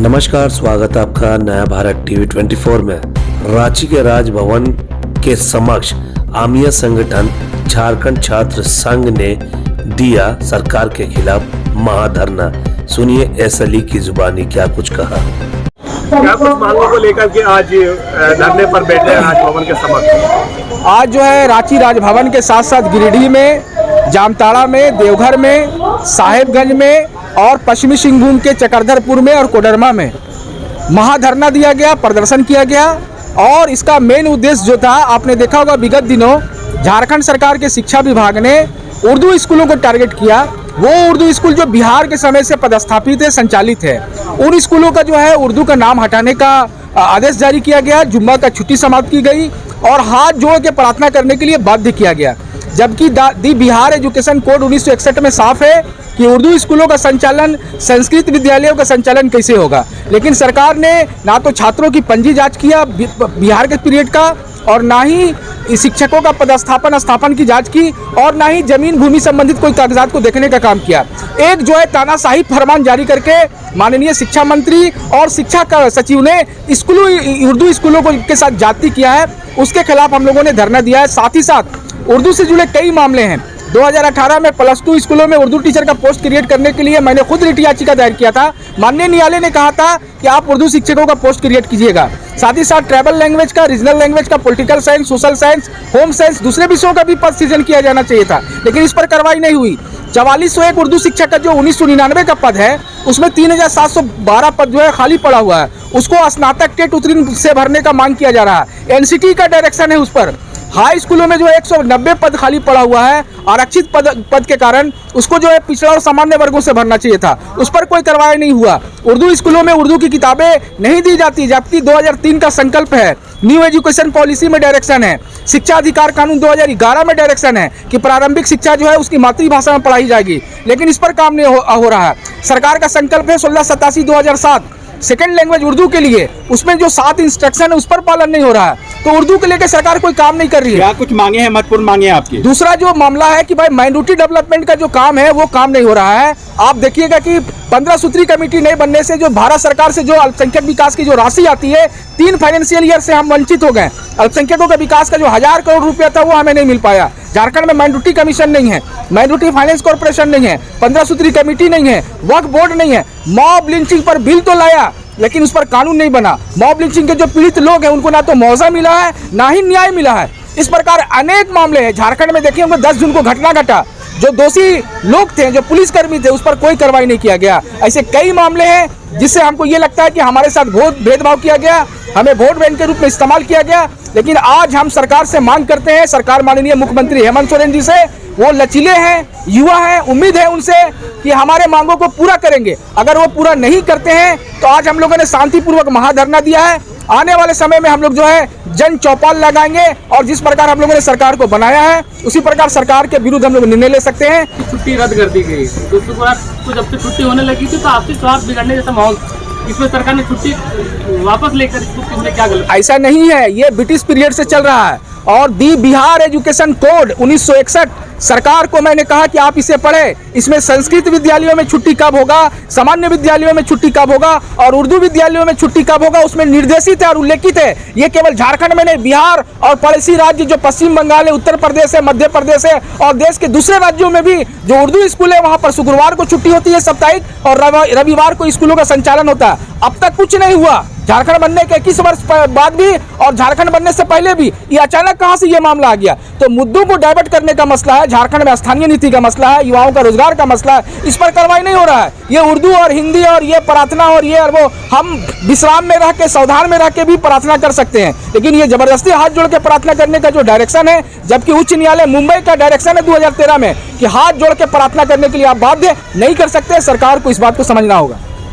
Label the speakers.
Speaker 1: नमस्कार, स्वागत है आपका नया भारत टीवी 24 में। रांची के राजभवन के समक्ष आमिया संगठन झारखंड छात्र संघ ने दिया सरकार के खिलाफ महाधरना। सुनिए एस अली की जुबानी क्या कुछ कहा।
Speaker 2: क्या कुछ मांगों को लेकर के आज धरने पर बैठे हैं राजभवन के समक्ष?
Speaker 3: आज जो है रांची राजभवन के साथ साथ गिरिडीह में, जामताड़ा में, देवघर में, साहेबगंज में और पश्चिमी सिंहभूम के चक्रधरपुर में और कोडरमा में महाधरना दिया गया, प्रदर्शन किया गया। और इसका मेन उद्देश्य जो था, आपने देखा होगा विगत दिनों झारखंड सरकार के शिक्षा विभाग ने उर्दू स्कूलों को टारगेट किया। वो उर्दू स्कूल जो बिहार के समय से पदस्थापित है, संचालित है, उन स्कूलों का जो है उर्दू का नाम हटाने का आदेश जारी किया गया, जुम्मा का छुट्टी समाप्त की गई और हाथ जोड़ के प्रार्थना करने के लिए बाध्य किया गया। जबकि दी बिहार एजुकेशन कोड 1961 में साफ है कि उर्दू स्कूलों का संचालन, संस्कृत विद्यालयों का संचालन कैसे होगा। लेकिन सरकार ने ना तो छात्रों की पंजी जांच किया बिहार के पीरियड का, और ना ही शिक्षकों का पदस्थापन स्थापन की जांच की, और ना ही जमीन भूमि संबंधित कोई कागजात को देखने का काम किया। एक जो है तानाशाही फरमान जारी करके माननीय शिक्षा मंत्री और शिक्षा का सचिव ने उर्दू स्कूलों को के साथ जाति किया है, उसके खिलाफ हम लोगों ने धरना दिया है। साथ ही साथ उर्दू से जुड़े कई मामले हैं। 2018 में +2 स्कूलों में उर्दू टीचर का पोस्ट क्रिएट करने के लिए मैंने खुद रिट याचिका दायर किया था। माननीय न्यायालय ने कहा था कि आप उर्दू शिक्षकों का पोस्ट क्रिएट कीजिएगा। साथ ही साथ ट्राइबल लैंग्वेज का, रीजनल लैंग्वेज का, political science, social science, home science, दूसरे विषयों का भी पद सृजन किया जाना चाहिए था, लेकिन इस पर कार्रवाई नहीं हुई। 4401 उर्दू शिक्षक का जो 1999 का पद है, उसमें 3712 पद जो है खाली पड़ा हुआ है। उसको स्नातक टेट उत्तीर्ण से भरने का मांग किया जा रहा है। एनसीटी का डायरेक्शन है उस पर। हाई स्कूलों में जो 190 पद खाली पड़ा हुआ है, आरक्षित पद के कारण उसको जो है पिछड़ा और सामान्य वर्गों से भरना चाहिए था, उस पर कोई कार्रवाई नहीं हुआ। उर्दू स्कूलों में उर्दू की किताबें नहीं दी जाती, जबकि 2003 का संकल्प है, न्यू एजुकेशन पॉलिसी में डायरेक्शन है, शिक्षा अधिकार कानून 2011 में डायरेक्शन है कि प्रारंभिक शिक्षा जो है उसकी मातृभाषा में पढ़ाई जाएगी, लेकिन इस पर काम नहीं हो रहा है। सरकार का संकल्प है 1687/2007 सेकेंड लैंग्वेज उर्दू के लिए, उसमें जो 7 इंस्ट्रक्शन है उस पर पालन नहीं हो रहा है। तो उर्दू को लेकर सरकार कोई काम नहीं कर रही है।
Speaker 2: क्या कुछ मांगे हैं, महत्वपूर्ण मांगे हैं आपकी?
Speaker 3: दूसरा जो मामला है कि भाई माइनॉरिटी डेवलपमेंट का जो काम है वो काम नहीं हो रहा है। आप देखिएगा कि 15 सूत्री कमेटी नहीं बनने से जो भारत सरकार से जो अल्पसंख्यक विकास की जो राशि आती है, 3 फाइनेंशियल ईयर से हम वंचित हो गए। अल्पसंख्यकों के विकास का जो 1000 करोड़ रुपया था वो हमें नहीं मिल पाया। झारखंड में माइनॉरिटी कमीशन नहीं है, माइनॉरिटी फाइनेंस कॉर्पोरेशन नहीं है, 15 सूत्री कमेटी नहीं है, वक्फ बोर्ड नहीं है। मॉब लिंचिंग पर बिल तो लाया, लेकिन उस पर कानून नहीं बना। मॉब लिंचिंग के जो पीड़ित लोग हैं उनको ना तो मुआवजा मिला है, ना ही न्याय मिला है। इस प्रकार अनेक मामले हैं। झारखंड में देखिए, 10 जून को घटना घटा, जो दोषी लोग थे, जो पुलिसकर्मी थे, उस पर कोई कार्रवाई नहीं किया गया। ऐसे कई मामले हैं जिससे हमको ये लगता है कि हमारे साथ बहुत भेदभाव किया गया, हमें वोट बैंक के रूप में इस्तेमाल किया गया। लेकिन आज हम सरकार से मांग करते हैं, सरकार माननीय मुख्यमंत्री हेमंत सोरेन जी से, वो लचीले हैं, युवा हैं, उम्मीद है उनसे कि हमारे मांगों को पूरा करेंगे। अगर वो पूरा नहीं करते हैं तो आज हम लोगों ने शांतिपूर्वक महाधरना दिया है। आने वाले समय में हम लोग जो है जन चौपाल लगाएंगे और जिस प्रकार हम लोगों ने सरकार को बनाया है उसी प्रकार सरकार के विरुद्ध हम लोग निर्णय ले सकते हैं।
Speaker 4: छुट्टी रद्द कर दी गई, दूसरी बार तो जब से छुट्टी होने लगी थी तो आपसी स्वास्थ्य बिगड़ने जैसा माहौल, इसमें सरकार ने छुट्टी वापस लेकर इसमें क्या गलत?
Speaker 3: ऐसा नहीं है, ये ब्रिटिश पीरियड से चल रहा है। और दी बिहार एजुकेशन कोड 1961, सरकार को मैंने कहा कि आप इसे पढ़े। इसमें संस्कृत विद्यालयों में छुट्टी कब होगा, सामान्य विद्यालयों में छुट्टी कब होगा और उर्दू विद्यालयों में छुट्टी कब होगा, उसमें निर्देशित है और उल्लेखित है। ये केवल झारखंड में नहीं, बिहार और पड़ोसी राज्य जो पश्चिम बंगाल है, उत्तर प्रदेश है, मध्य प्रदेश है और देश के दूसरे राज्यों में भी जो उर्दू स्कूल है वहां पर शुक्रवार को छुट्टी होती है साप्ताहिक, और रविवार को स्कूलों का संचालन होता है। अब तक कुछ नहीं हुआ। झारखंड बनने के 21 वर्ष बाद भी और झारखंड बनने से पहले भी ये अचानक कहां से ये मामला आ गया? तो मुद्दों को डाइवर्ट करने का मसला है, झारखंड में स्थानीय नीति का मसला है, युवाओं का रोजगार का मसला है, इस पर कार्रवाई नहीं हो रहा है। ये उर्दू और हिंदी और ये प्रार्थना और ये और वो, हम विश्राम में रह के, सावधान में रह के भी प्रार्थना कर सकते हैं, लेकिन ये जबरदस्ती हाथ जोड़ के प्रार्थना करने का जो डायरेक्शन है, जबकि उच्च न्यायालय मुंबई का डायरेक्शन है 2013 में कि हाथ जोड़ के प्रार्थना करने के लिए आप बाध्य नहीं कर सकते। सरकार को इस बात को समझना होगा।